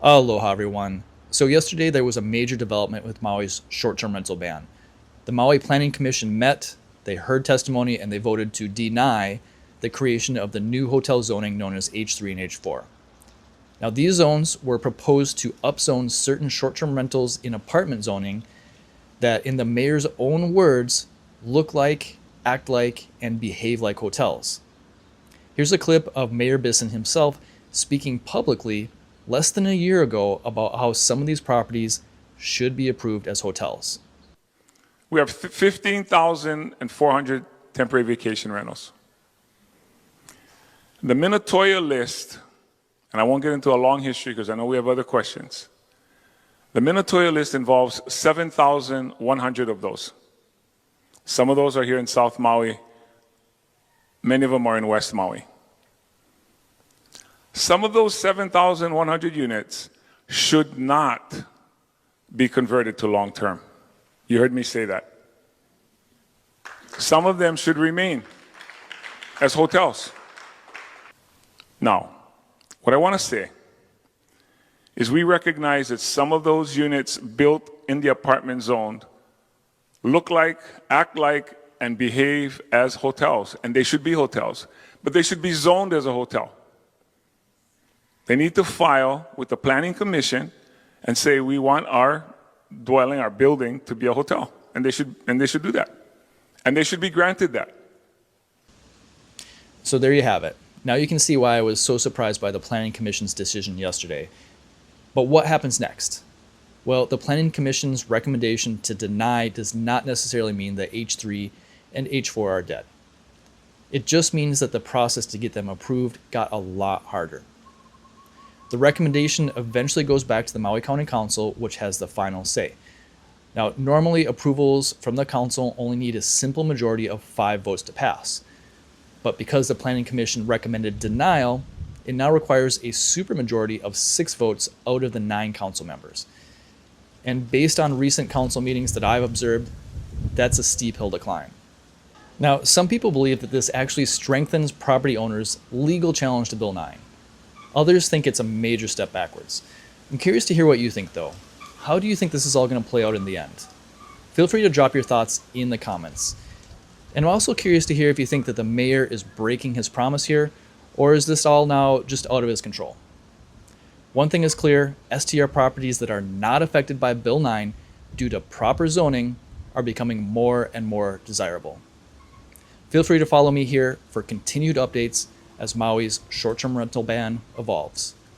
Aloha, everyone. So, yesterday there was a major development with Maui's short term rental ban. The Maui Planning Commission met, they heard testimony, and they voted to deny the creation of the new hotel zoning known as H3 and H4. Now, these zones were proposed to upzone certain short term rentals in apartment zoning that, in the mayor's own words, look like, act like, and behave like hotels. Here's a clip of Mayor Bisson himself speaking publicly less than a year ago about how some of these properties should be approved as hotels. We have 15,400 temporary vacation rentals. The Minatoya list, and I won't get into a long history because I know we have other questions. The Minatoya list involves 7,100 of those. Some of those are here in South Maui. Many of them are in West Maui. Some of those 7,100 units should not be converted to long-term. You heard me say that. Some of them should remain as hotels. Now, what I want to say is we recognize that some of those units built in the apartment zone look like, act like, and behave as hotels, and they should be hotels, but they should be zoned as a hotel. They need to file with the Planning Commission and say we want our dwelling, our building, to be a hotel, and they should do that, and they should be granted that. So there you have it. Now you can see why I was so surprised by the Planning Commission's decision yesterday. But what happens next? Well, the Planning Commission's recommendation to deny does not necessarily mean that H3 and H4 are dead. It just means that the process to get them approved got a lot harder. The recommendation eventually goes back to the Maui County Council, which has the final say. Now, normally approvals from the council only need a simple majority of 5 votes to pass. But because the Planning Commission recommended denial, it now requires a supermajority of 6 votes out of the 9 council members. And based on recent council meetings that I've observed, that's a steep hill to climb. Now, some people believe that this actually strengthens property owners' legal challenge to Bill 9. Others think it's a major step backwards. I'm curious to hear what you think, though. How do you think this is all going to play out in the end? Feel free to drop your thoughts in the comments. And I'm also curious to hear if you think that the mayor is breaking his promise here, or is this all now just out of his control? One thing is clear, STR properties that are not affected by Bill 9 due to proper zoning are becoming more and more desirable. Feel free to follow me here for continued updates as Maui's short-term rental ban evolves.